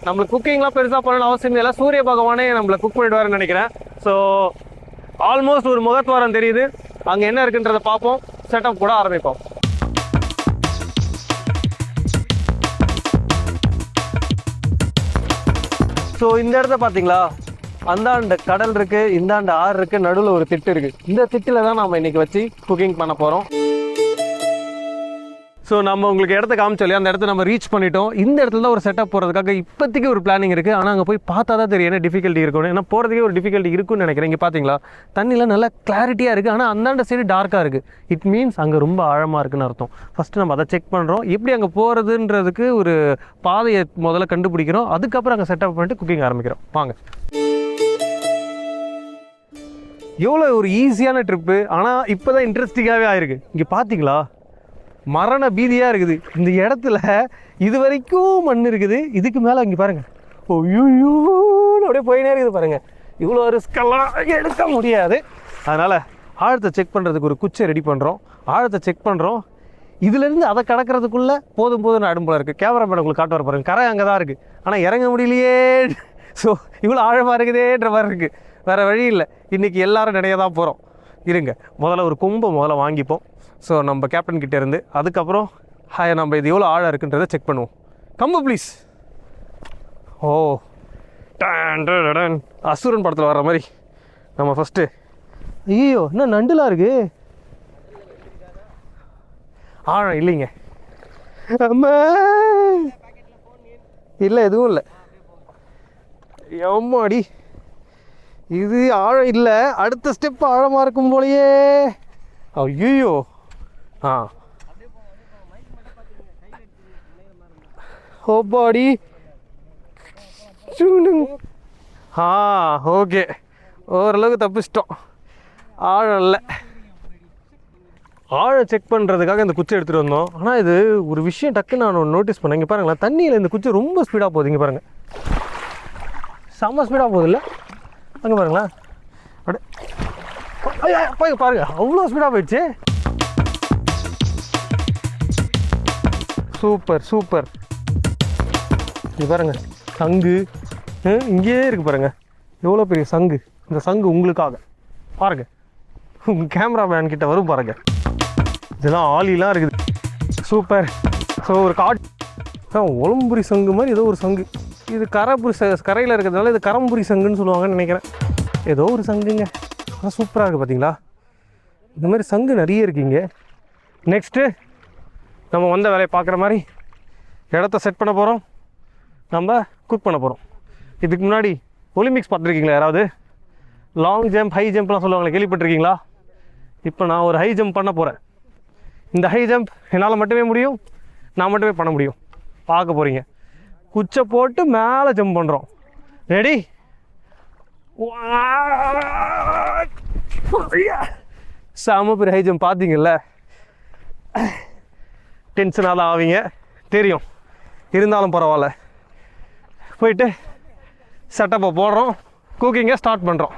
நம்மளுக்கு குக்கிங்லாம் பெருசாக பண்ணணும் அவசியம் இல்லை, சூரிய பகவானே நம்மளை குக் பண்ணிடுவாருன்னு நினைக்கிறேன். ஸோ ஆல்மோஸ்ட் ஒரு முகத்வாரம் தெரியுது, அங்கே என்ன இருக்குன்றதை பார்ப்போம், செட்டப் கூட ஆரம்பிப்போம். ஸோ இந்த இடத்த பார்த்தீங்களா, அந்தாண்ட கடல் இருக்குது, இந்தாண்ட ஆறு இருக்குது, நடுவில் ஒரு திட்டு இருக்குது. இந்த திட்டில் தான் நம்ம இன்றைக்கி வச்சு குக்கிங் பண்ண போகிறோம். ஸோ நம்ம உங்களுக்கு இடத்த காமிச்சோம், அந்த இடத்த நம்ம ரீச் பண்ணிட்டோம். இந்த இடத்துல தான் ஒரு செட்டப் போகிறதுக்காக இப்போதைக்கு ஒரு பிளானிங் இருக்குது. ஆனால் அங்கே போய் பார்த்தா தான் தெரியும் என்ன டிஃபிகல்ட்டி இருக்குன்னு. ஏன்னா போகிறதுக்கே ஒரு டிஃபிகல்ட்டி இருக்குன்னு நினைக்கிறேன். இங்கே பார்த்தீங்களா தண்ணியில் நல்லா கிளாரிட்டியாக இருக்குது, ஆனால் அந்தாண்ட சைடு டார்க்காக இருக்குது. இட் மீன்ஸ் அங்கே ரொம்ப ஆழமாக இருக்குன்னு அர்த்தம். ஃபஸ்ட்டு நம்ம அதை செக் பண்ணுறோம், எப்படி அங்கே போகிறதுன்றதுக்கு ஒரு பாதையை முதல்ல கண்டுபிடிக்கிறோம். அதுக்கப்புறம் அங்கே செட்டப் பண்ணிட்டு குக்கிங் ஆரம்பிக்கிறோம். வாங்க. எவ்வளோ ஒரு ஈஸியான ட்ரிப்பு, ஆனால் இப்போ தான் இன்ட்ரெஸ்டிங்காகவே ஆயிருக்கு. இங்கே பார்த்தீங்களா மரண பீதியாக இருக்குது. இந்த இடத்துல இது வரைக்கும் மண் இருக்குது, இதுக்கு மேலே இங்கே பாருங்கள் ஓய்யோன்னு அப்படியே போயினே இருக்குது பாருங்கள். இவ்வளோ ரிஸ்கெல்லாம் எடுக்க முடியாது. அதனால் ஆழத்தை செக் பண்ணுறதுக்கு ஒரு குச்சை ரெடி பண்ணுறோம். ஆழத்தை செக் பண்ணுறோம், இதுலேருந்து அதை கடக்கிறதுக்குள்ளே போதும் போதும்னு ஆடும் போல இருக்குது. கேமராமேன் உங்களுக்கு காட்டுவார் பாருங்கள், கரை அங்கே தான் இருக்குது, ஆனால் இறங்க முடியலையே. ஸோ இவ்வளோ ஆழமாக இருக்குதேன்ற மாதிரி இருக்குது. வேறு வழி இல்லை, இன்றைக்கி எல்லோரும் நிறைய தான் போகிறோம். இருங்க முதல்ல ஒரு கொம்பை முதல்ல வாங்கிப்போம். ஸோ நம்ம கேப்டன் கிட்டே இருந்து அதுக்கப்புறம் நம்ம இது எவ்வளோ ஆழம் இருக்குன்றதை செக் பண்ணுவோம். கம்பு ப்ளீஸ். ஓ டன் அசுரன் படத்தில் வர்ற மாதிரி நம்ம ஃபஸ்ட்டு. ஐயோ என்ன நண்டுலாம் இருக்குது, ஆழம் இல்லைங்க. அம்மா இல்லை எதுவும் இல்லை. எம்மாடி இது ஆழம் இல்லை, அடுத்த ஸ்டெப் ஆழமாக இருக்கும் போலையே. ஐயோ ஆ ஓபாடி ஓகே, ஓரளவுக்கு தப்பிச்சிட்டோம். ஆழம் இல்லை. ஆழம் செக் பண்ணுறதுக்காக இந்த குச்சி எடுத்துகிட்டு வந்தோம். ஆனால் இது ஒரு விஷயம் டக்குன்னு நான் ஒன்று நோட்டீஸ் பண்ணேன். இங்கே பாருங்களேன், தண்ணியில் இந்த குச்சி ரொம்ப ஸ்பீடாக போகுது. இங்கே பாருங்கள், செம்ம ஸ்பீடாக போகுது இல்லை? அங்கே பாருங்களேன், அப்படியே போய் பாருங்கள், அவ்வளோ ஸ்பீடாக போயிடுச்சு. Super super. இங்கே பாருங்கள் சங்கு இங்கேயே இருக்குது பாருங்கள், எவ்வளோ பெரிய சங்கு. இந்த சங்கு உங்களுக்காக பாருங்கள், உங்கள் கேமராமேன் கிட்ட வரும் பாருங்கள். இதெல்லாம் ஆலிலாம் இருக்குது. சூப்பர். ஸோ ஒரு ஒலம்புரி சங்கு மாதிரி ஏதோ ஒரு சங்கு. இது கரையில் இருக்கிறதுனால இது கரம்புரி சங்குன்னு சொல்லுவாங்கன்னு நினைக்கிறேன். ஏதோ ஒரு சங்குங்க, ஆனால் சூப்பராக இருக்குது பார்த்தீங்களா. இந்த மாதிரி சங்கு நிறைய இருக்குங்க. நெக்ஸ்ட்டு நம்ம வந்த வேலையை பார்க்குற மாதிரி இடத்த செட் பண்ண போகிறோம், நம்ம குக் பண்ண போகிறோம். இதுக்கு முன்னாடி ஒலிம்பிக்ஸ் பார்த்துருக்கீங்களா யாராவது? லாங் ஜம்ப் ஹை ஜம்ப்லாம் சொல்லுவாங்களே, கேள்விப்பட்டிருக்கீங்களா? இப்போ நான் ஒரு ஹை ஜம்ப் பண்ண போகிறேன். இந்த ஹை ஜம்ப் என்னால் மட்டுமே முடியும், நான் மட்டுமே பண்ண முடியும். பார்க்க போகிறீங்க. குச்சை போட்டு மேலே ஜம்ப் பண்ணுறோம். ரெடி? செம பெரிய ஹை ஜம்ப். பார்த்தீங்கல்ல, டென்ஷனாக தான் ஆவீங்க தெரியும், இருந்தாலும் பரவாயில்ல. போயிட்டு செட்டப்பை போடுறோம், குக்கிங்கை ஸ்டார்ட் பண்ணுறோம்.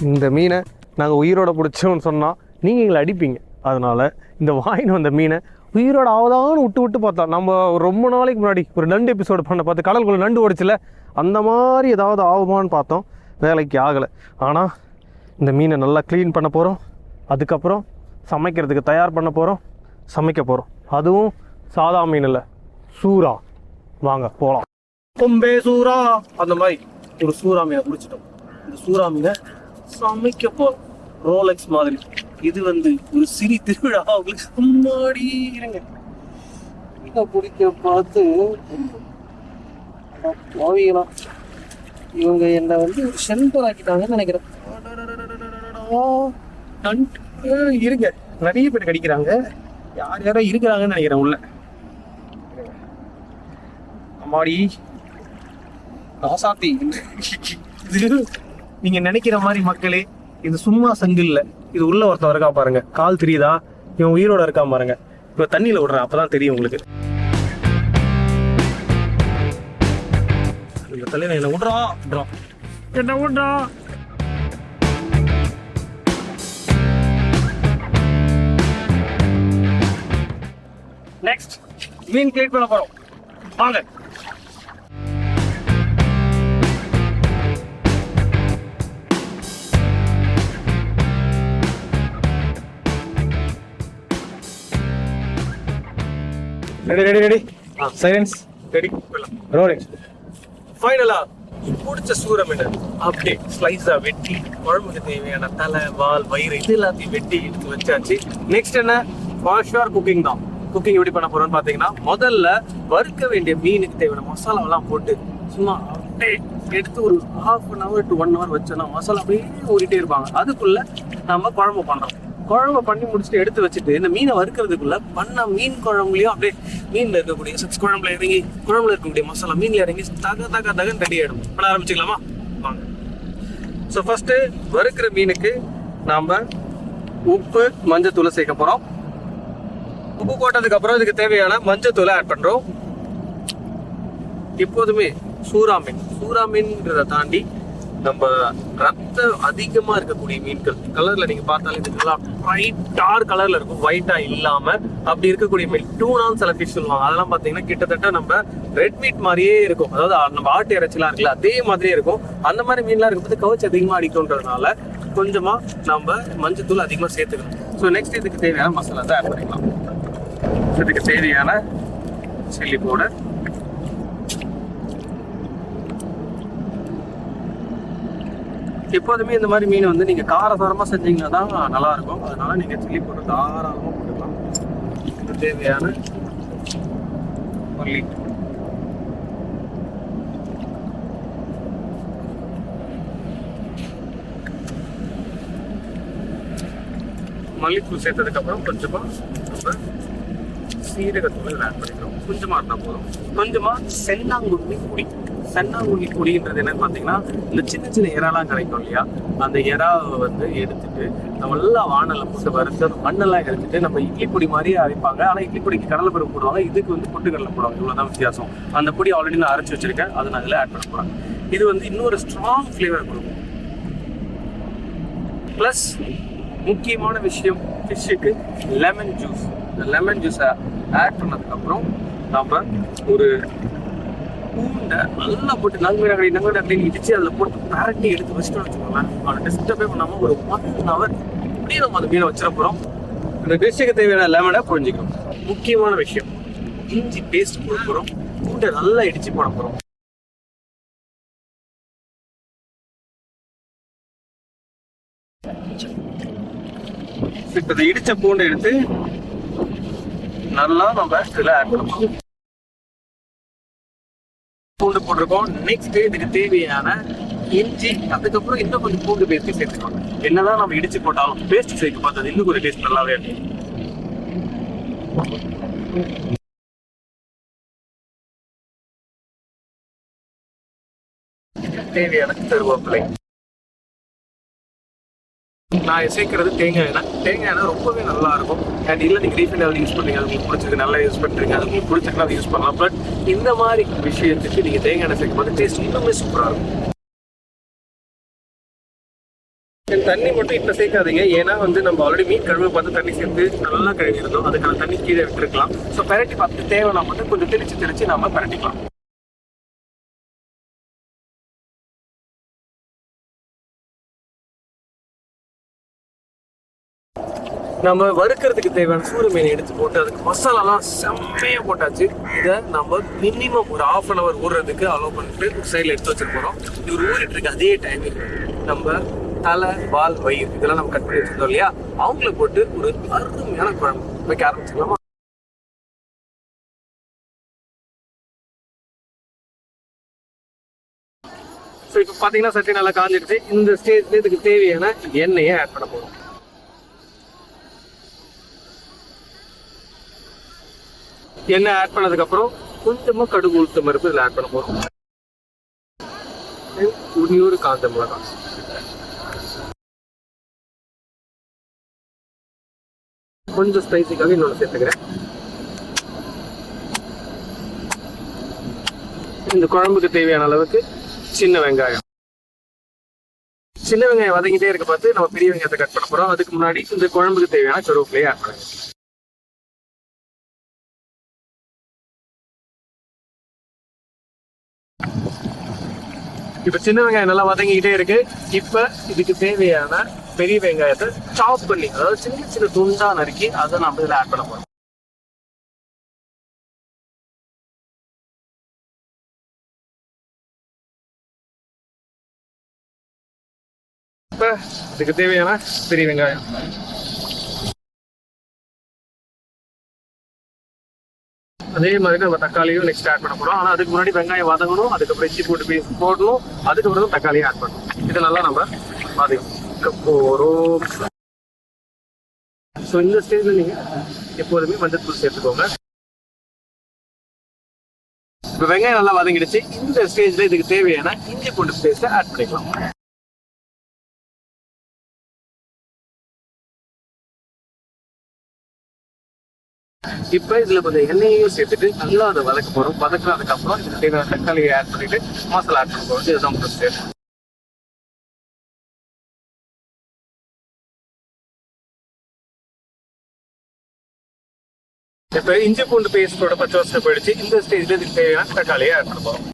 இந்த மீனை நாங்கள் உயிரோடு பிடிச்சோன்னு சொன்னால் நீங்கள் எங்களை அடிப்பீங்க. அதனால் இந்த வாங்கின்னு வந்த மீனை உயிரோட ஆவதான்னு விட்டு பார்த்தோம். நம்ம ரொம்ப நாளைக்கு முன்னாடி ஒரு நண்டு எபிசோடு பண்ண பார்த்து கடலுக்குள்ளே நண்டு ஓடிச்சில்ல, அந்த மாதிரி ஏதாவது ஆகுமான்னு பார்த்தோம். வேலைக்கு ஆகலை. ஆனால் இந்த மீனை நல்லா க்ளீன் பண்ண போகிறோம், அதுக்கப்புறம் சமைக்கிறதுக்கு தயார் பண்ண போகிறோம், சமைக்க போகிறோம். அதுவும் சாதா மீன் இல்லை, சூறா. வாங்க போகலாம். கொம்பே சூறா அந்த மாதிரி ஒரு சூறா மீனை பிடிச்சிட்டோம். இந்த சூறா மீனை சமைக்க போகிறோம், ரோலெக்ஸ் மாதிரி. இது ஒரு சிறி திருவிழா. அவங்களுக்கு முன்னாடி இருங்க, பிடிக்க பார்த்து போவீங்களாம். இவங்க என்னை ஒரு ஷெல்டர் ஆக்கிட்டாங்கன்னு நினைக்கிறேன். இருங்க, நிறைய பேர் கடிக்கிறாங்க, யார் யாரோ இருக்கிறாங்கன்னு நினைக்கிறேன் உள்ள. அம்மாடி ராசாத்தி, நீங்க நினைக்கிற மாதிரி மக்களே இது சும்மா சங்கு இல்லை. இது உள்ள ஒருத்தன் இருக்கா பாருங்க, கால் தெரியுதா? இவன் உயிரோட இருக்கா பாருங்க. இப்போ தண்ணியில விடுறேன், அப்பதான் தெரியும் உங்களுக்கு. இந்த தலைவன் என்ன விடுறா, என்ன விடுறா. நெக்ஸ்ட் மீன் கிளீன் பண்ண போறோம். வாங்க. Ready silence ready rolling. ஃபைனலா பிடிச்ச சூர மீன் அப்படியே ஸ்லைஸா வெட்டி குழம்புக்கு தேவையான தலை வால் வயிறு இது எல்லாத்தையும் வெட்டி எடுத்து வச்சாச்சு. நெக்ஸ்ட் என்ன, ஃபார் குக்கிங் தான். குக்கிங் எப்படி பண்ண போறோம்னு பாத்தீங்கன்னா, முதல்ல வறுக்க வேண்டிய மீனுக்கு தேவையான மசாலாவெல்லாம் போட்டு சும்மா அப்படியே எடுத்து ஒரு 1/2 hour to 1 hour வச்சோம்னா மசாலா அப்படியே ஊறிட்டே இருப்பாங்க. அதுக்குள்ள நம்ம குழம்பு பண்றோம். குழம்பு பண்ணி முடிச்சுட்டு எடுத்து வச்சுட்டு இந்த மீனை வறுக்கிறதுக்குள்ள பண்ண மீன் குழம்புலையும் அப்படியே மீன்ல இருக்கக்கூடிய குழம்புல இறங்கி குழம்புல இருக்கக்கூடிய மசாலா மீன்ல இறங்கி தகன்னு ரெடி ஆயிடும். பண்ண ஆரம்பிச்சுக்கலாமா? வாங்க. ஸோ ஃபர்ஸ்ட் வறுக்கிற மீனுக்கு நாம உப்பு மஞ்சத்தூளை சேர்க்க போறோம். உப்பு போட்டதுக்கு அப்புறம் இதுக்கு தேவையான மஞ்சத்தூளை ஆட் பண்றோம். எப்போதுமே சூறா மீன்ன்றதை தாண்டி நம்ம ரத்தம் அதிகமா இருக்கக்கூடிய மீன்கள் கலர்ல நீங்க பார்த்தாலே இதுக்கெல்லாம் பிரைட் டார்க் கலர்ல இருக்கும், ஒயிட்டா இல்லாம அப்படி இருக்கக்கூடிய மீன் டூனான்னு சில ஃபிஷ் சொல்லுவாங்க. அதெல்லாம் பாத்தீங்கன்னா கிட்டத்தட்ட நம்ம ரெட் மீட் மாதிரியே இருக்கும். அதாவது நம்ம ஆட்டு இறைச்சிலாம் இருக்குல்ல அதே மாதிரியே இருக்கும். அந்த மாதிரி மீன்லாம் இருக்கும்போது கவுச்சு அதிகமா அடிக்கும்ன்றதுனால கொஞ்சமா நம்ம மஞ்சத்தூள் அதிகமா சேர்த்துக்கணும். ஸோ நெக்ஸ்ட் இதுக்கு தேவையான மசாலா தான் ஆட் பண்ணிக்கலாம். இதுக்கு தேவையான சில்லி பவுடர், எப்போதுமே இந்த மாதிரி மீன் வந்து நீங்க காரசாரமா செஞ்சீங்கன்னா தான் நல்லா இருக்கும். அதனால நீங்க சில்லி பவுடர் தாராளமா போட்டுக்கலாம். இது தேவையான மல்லி, மல்லித்தூள் சேர்த்ததுக்கு அப்புறம் கொஞ்சமா நம்ம சீரகத்தூள் ஆட் பண்ணிக்கிறோம். கொஞ்சமா இருந்தா போதும். கொஞ்சமா சென்னாங்குண்ணி பொடின்றது என்னன்னு பாத்தீங்கன்னா, இந்த சின்ன சின்ன இறாலாம் கிடைக்கும் இல்லையா, அந்த இறாவை வந்து எடுத்துட்டு நம்ம நல்லா வானல்ல போட்டு வறுத்து அந்த மண்ணெல்லாம் எடுத்துட்டு நம்ம இட்லி பொடி மாதிரியே அரைப்பாங்க. ஆனா இட்லி பொடிக்கு கடலை பருப்பு போடுவாங்க, இதுக்கு வந்து பொட்டுக்கடலை போடுவாங்க. இவ்வளவுதான் வித்தியாசம். அந்த பொடி ஆல்ரெடி நான் அரைச்சு வச்சிருக்கேன், அதை நான் இதுல ஆட் பண்ண போறேன். இது வந்து இன்னொரு ஸ்ட்ராங் ஃபிளேவர் கொடுக்கும். பிளஸ் முக்கியமான விஷயம் ஃபிஷ்ஷுக்கு லெமன் ஜூஸ். இந்த லெமன் ஜூஸை ஆட் பண்ணதுக்கு அப்புறம் நம்ம ஒரு பூண்டை நல்லா போட்டு நங்கடை இடிச்சு அதில் போட்டு பரட்டி எடுத்து வச்சுட்டு வச்சுக்கோங்களேன். அவனை டிஸ்டர்பே பண்ணாமல் ஒரு 1 hour இப்படியே நம்ம அந்த மீனை வச்சிட போகிறோம். இந்த டிஷ்ஷுக்கு தேவையான லெமனை புரிஞ்சுக்கணும். முக்கியமான விஷயம், இஞ்சி பேஸ்ட் போட போகிறோம். பூண்டை நல்லா இடிச்சு போட போகிறோம். இப்போ இந்த இடிச்ச பூண்டை எடுத்து நல்லா நம்ம இதில் ஆட் பண்ணணும். பூண்டு போட்டிருக்கோம். நெக்ஸ்ட் இதுக்கு தேவையான இஞ்சி, அதுக்கப்புறம் இன்னும் கொஞ்சம் பூண்டு பேஸ்ட் சேர்த்துக்கலாம். என்னதான் நம்ம இடிச்சு போட்டாலும் பேஸ்ட் சேர்க்க பார்த்தது இன்னும் ஒரு டேஸ்ட் நல்லாவே இருக்கும். தேவையான கருவேப்பிலை. நான் சேர்க்கறது தேங்காய் எண்ணெய் ரொம்பவே நல்லா இருக்கும். அண்ட் இல்லை நீங்கள் ரீஃபைண்ட் ஆயில் யூஸ் பண்ணுறீங்க, அது உங்களுக்கு பிடிச்சிருக்கு, நல்லா யூஸ் பண்ணுறீங்க, அது உங்களுக்கு பிடிச்சிருக்கா அதை யூஸ் பண்ணலாம். பட் இந்த மாதிரி விஷயத்துக்கு நீங்கள் தேங்காய் எண்ணெய் சேர்க்கும் போது டேஸ்ட் இன்னுமே சூப்பராக இருக்கும். தண்ணி மட்டும் இப்போ சேர்க்காதீங்க, ஏன்னா வந்து நம்ம ஆல்ரெடி மீன் கழுவி பார்த்து தண்ணி சேர்த்து நல்லா கழுவி இருந்தோம். அதுக்கான தண்ணி கீழே விட்டுருக்கலாம். ஸோ பரட்டி பார்த்துட்டு தேவைன்னா மட்டும் கொஞ்சம் தெளிச்சு நம்ம பரட்டிக்கலாம். நம்ம வறுக்கிறதுக்கு தேவையான சூர மீனை எடுத்து போட்டு அதுக்கு மசாலாலாம் செம்மையாக போட்டாச்சு. இதை நம்ம மினிமம் ஒரு 1/2 hour ஊறுறதுக்கு அலோவ் பண்ணிட்டு ஒரு சைடில் எடுத்து வச்சிருக்கோம். இது ஒரு ஊறிட்டு இருக்கு. அதே டைமிங் நம்ம தலை வால் வயிறு இதெல்லாம் நம்ம கட் பண்ணி வச்சிருந்தோம் இல்லையா, அவங்கள போட்டு ஒரு அருமையான குழம்பு வைக்க ஆரம்பிச்சுக்கலாமா? ஸோ இப்போ பார்த்தீங்கன்னா சட்டி நல்லா காஞ்சிடுச்சு. இந்த ஸ்டேஜ்ல இதுக்கு தேவையான எண்ணெயை ஆட் பண்ண போகிறோம். எண்ணெய் ஆட் பண்ணதுக்கு அப்புறம் கொஞ்சமா கடுகு உளுத்தம் பருப்பு இதில் ஆட் பண்ண போறோம். ஒரு காஞ்ச மிளகாய், கொஞ்சம் ஸ்பைசிக்காக இன்னொன்று சேர்த்துக்கிறேன். இந்த குழம்புக்கு தேவையான அளவுக்கு சின்ன வெங்காயம் வதங்கிட்டே இருக்க பார்த்து நம்ம பெரிய வெங்காயத்தை கட் பண்ண போறோம். அதுக்கு முன்னாடி இந்த குழம்புக்கு தேவையான கருவேப்பிலையை ஆட் பண்ணுங்க. இப்போ சின்ன வெங்காயம் நல்லா வதங்கிக்கிட்டே இருக்கு. இப்போ இதுக்கு தேவையான பெரிய வெங்காயத்தை சாப் பண்ணி, அதாவது சின்ன சின்ன துண்டா நறுக்கி அதை நம்ம இதில் ஆட் பண்ண போறோம். இப்போ இதுக்கு தேவையான பெரிய வெங்காயம், அதே மாதிரி நம்ம தக்காளியும் நெக்ஸ்ட் ஆட் பண்ண போறோம். ஆனால் அதுக்கு முன்னாடி வெங்காயம் வதங்கணும், அதுக்கப்புறம் இஞ்சி பூண்டு பேஸ்ட் போடணும், அதுக்கப்புறம் தான் தக்காளியும் ஆட் பண்ணணும். இதெல்லாம் நம்ம வதக்க போறோம். ஸோ இந்த ஸ்டேஜ்ல நீங்க எப்போதுமே மஞ்சள் தூள் சேர்த்துக்கோங்க. இப்போ வெங்காயம் நல்லா வதங்கிடுச்சு. இந்த ஸ்டேஜ்ல இதுக்கு தேவையான இஞ்சி பூண்டு பேஸ்ட்டை ஆட் பண்ணிக்கலாம். இப்போ இதுல கொஞ்சம் எண்ணெயையும் சேர்த்துட்டு நல்லா அதை வதக்க போறோம். வதக்கினதுக்கு அப்புறம் இதுக்கு தேவையான தக்காளியை ஆட் பண்ணிட்டு மசாலா ஆட் பண்ண போறோம். இதுதான் ப்ரொசீஜர். இப்போ இஞ்சி பூண்டு பேஸ்டோட பச்சை வாசனை போயிடுச்சு. இந்த ஸ்டேஜ்ல இதுக்கு தேவையான தக்காளியை ஆட் பண்ண போறோம்.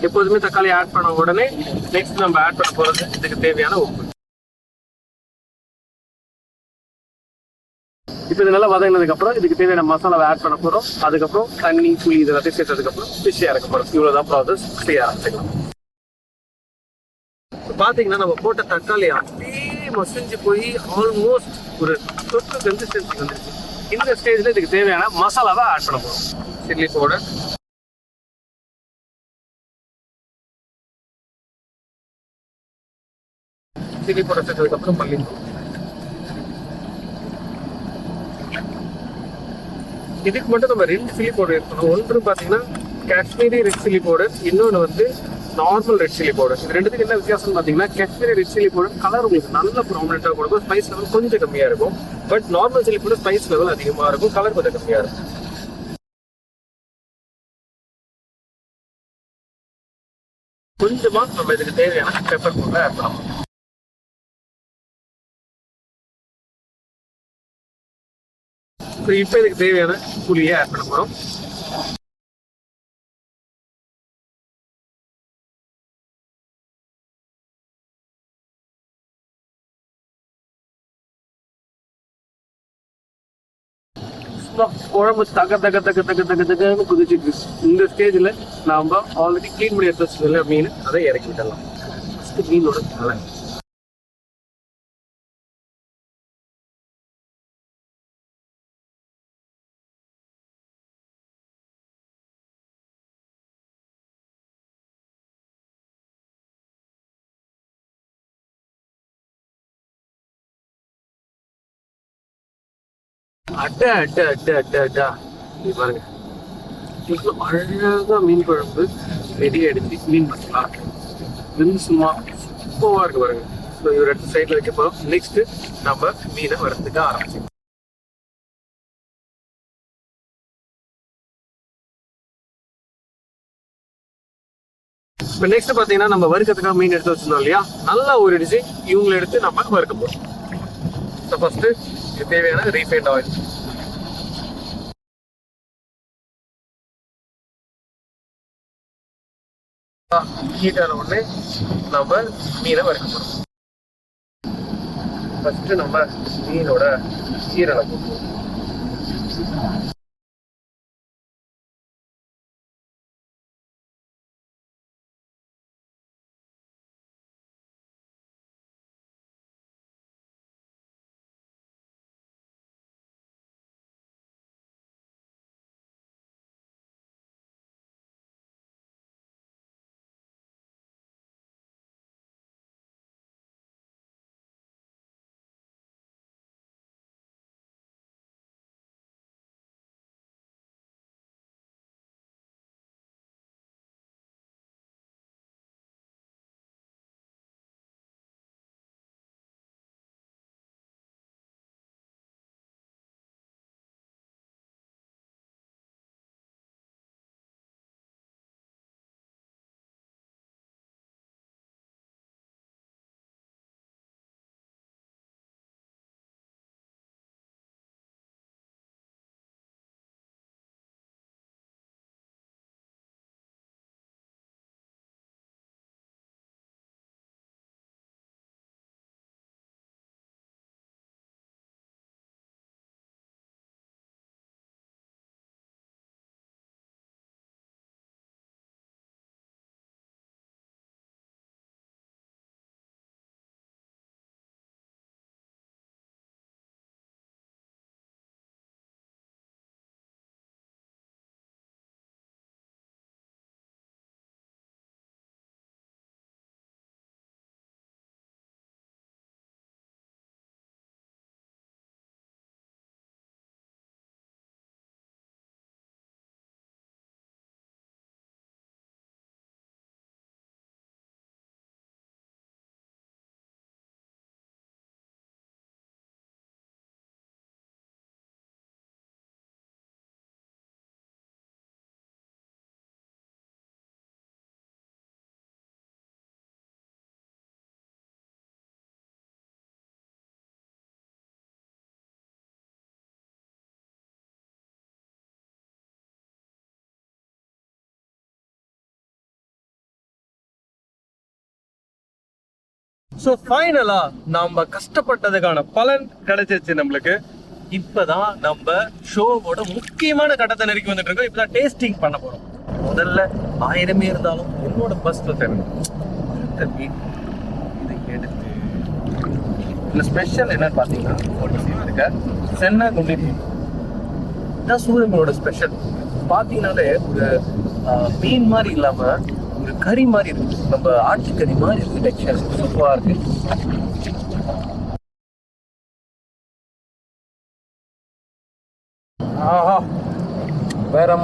எப்போதுமே தக்காளி ஆட் பண்ண உடனே நெக்ஸ்ட் நம்ம ஆட் பண்ண போறது இதுக்கு தேவையான உப்பு. இப்போ இது நல்லா வதங்கினதுக்கு அப்புறம் இதுக்கு தேவையான மசாலாவை ஆட் பண்ண போறோம். அதுக்கப்புறம் தண்ணி புளி இது எல்லாத்தையும் சேர்த்ததுக்கு அப்புறம் ஃபிஷ் இறக்க போறோம். இவ்வளவுதான் ப்ராசஸ். செய்ய ஆரம்பிச்சுக்கலாம். பாத்தீங்கன்னா நம்ம போட்ட தக்காளி அப்படியே மசிஞ்சு போய் ஆல்மோஸ்ட் ஒரு தொட்டு கன்சிஸ்டன்சி வந்துருச்சு. இந்த ஸ்டேஜ்ல இதுக்கு தேவையான மசாலாவை ஆட் பண்ண போறோம். சில்லி பவுடர், சில்லி பவுடர் சேர்த்ததுக்கு அப்புறம் மல்லித்தூள். இதுக்கு மட்டும் நம்ம 2 சில்லி பவுடர் இருக்கணும். ஒன்று பாத்தீங்கன்னா காஷ்மீரி ரெட் சில்லி பவுடர், இன்னொன்று வந்து நார்மல் ரெட் சில்லி பவுடர். இது ரெண்டுத்துக்கு என்ன வித்தியாசம் பார்த்தீங்கன்னா, Kashmiri red chilli powder colour உங்களுக்கு நல்ல ப்ராமினெண்ட்டாக கொடுக்கும், ஸ்பைஸ் லெவல் கொஞ்சம் கம்மியாக இருக்கும். But normal chilli powder spice level அதிகமாக இருக்கும், கலர் கொஞ்சம் கம்மியாக இருக்கும். கொஞ்சமா நம்ம இதுக்கு தேவையான பெப்பர் பவுடர் ஆட் பண்ணலாம். இப்போ இதுக்கு தேவையான புளியை ஆட் பண்ண போறோம். குழம்பு தக தக தக தக தக தகன்னு குதிச்சுட்டு இந்த ஸ்டேஜில் நாம ஆல்ரெடி கிளீன் பண்ணி எடுத்து வச்சுக்கல மீன், அதை இறக்கி விடலாம். ஃபர்ஸ்ட் மீனோட தலை. அட்ட அட்ட அட்ட அட்ட அட்டா இது பாருங்க, இவ்வளோ அழகா மீன் குழம்பு ரெடி ஆயிடுச்சு. மீன் மசாலா இது சும்மா சூப்பராக இருக்கு பாருங்க. ஸோ இது 2 சைடில் வைக்க போகிறோம். நெக்ஸ்ட் நம்ம மீனை வறுத்துக்க ஆரம்பிச்சோம். இப்போ நெக்ஸ்ட் பார்த்தீங்கன்னா நம்ம வறுக்கிறதுக்காக மீன் எடுத்து வச்சிருந்தோம் இல்லையா, நல்லா ஊறிடுச்சு. இவங்களை எடுத்து நம்ம வறுக்க போகிறோம். ஸோ ஃபர்ஸ்ட் இது தேவையான ரீஃபைண்ட் ஆயில். ஹீட்டான உடனே நம்ம மீனை வறுக்க போகிறோம். ஃபர்ஸ்ட் நம்ம மீனோட ஈரலை போட்டுருவோம். ஸோ ஃபைனலா நம்ம கஷ்டப்பட்டதுக்கான பலன் கிடைச்சிருச்சு நம்மளுக்கு. இப்பதான் நம்ம ஷோவோட முக்கியமான கட்டத்தை நெருக்கி வந்துட்டு இருக்கோம். இப்பதான் டேஸ்டிங் பண்ண போறோம். முதல்ல 1000 இருந்தாலும் என்னோட பர்சனல் ஃபேவரட் இந்த மீட். இதை எடுத்து இந்த ஸ்பெஷல் என்னன்னு பார்த்தீங்கன்னா இருக்க சென்னை குண்டி மீன். இதான் சூரியனோட ஸ்பெஷல். பார்த்தீங்கன்னாலே ஒரு மீன் மாதிரி இல்லாம ஒரு கறி மாதிரி இருக்கு. நம்ம ஆட்டுக்கறி மாதிரி இருக்கு. டெக்ஸ்சர் சூப்பரா இருக்கு. ஆஹா, வேற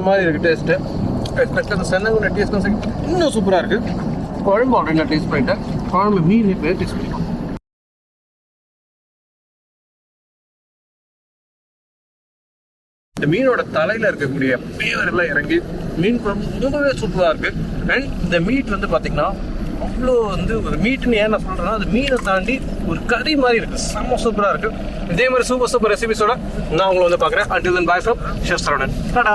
மாதிரி இருக்கு டேஸ்ட். எஸ்பெஷலாக சென்னங்குள்ள டேஸ்ட் இன்னும் சூப்பரா இருக்கு. குழம்பு ஆல்ரெடி நான் டேஸ்ட் பண்ணிட்டேன். குழம்பு மீன் இப்போ டேஸ்ட் பண்ணிக்கலாம். இந்த மீனோட தலையில இருக்கக்கூடிய பேவர் எல்லாம் இறங்கி மீன் குழம்பு ரொம்பவே சூப்பரா இருக்கு. அண்ட் இந்த மீட் வந்து பாத்தீங்கன்னா அவ்வளோ வந்து ஒரு மீட்னு ஏன் நான் சொல்றேன்னா அது மீனை தாண்டி ஒரு கறி மாதிரி இருக்கு. செம்ம சூப்பரா இருக்கு. இதே மாதிரி சூப்பர் ரெசிபிஸோட நான் உங்களை வந்து பாக்குறேன். Until then, bye from Chef Saravnan. Ta-da.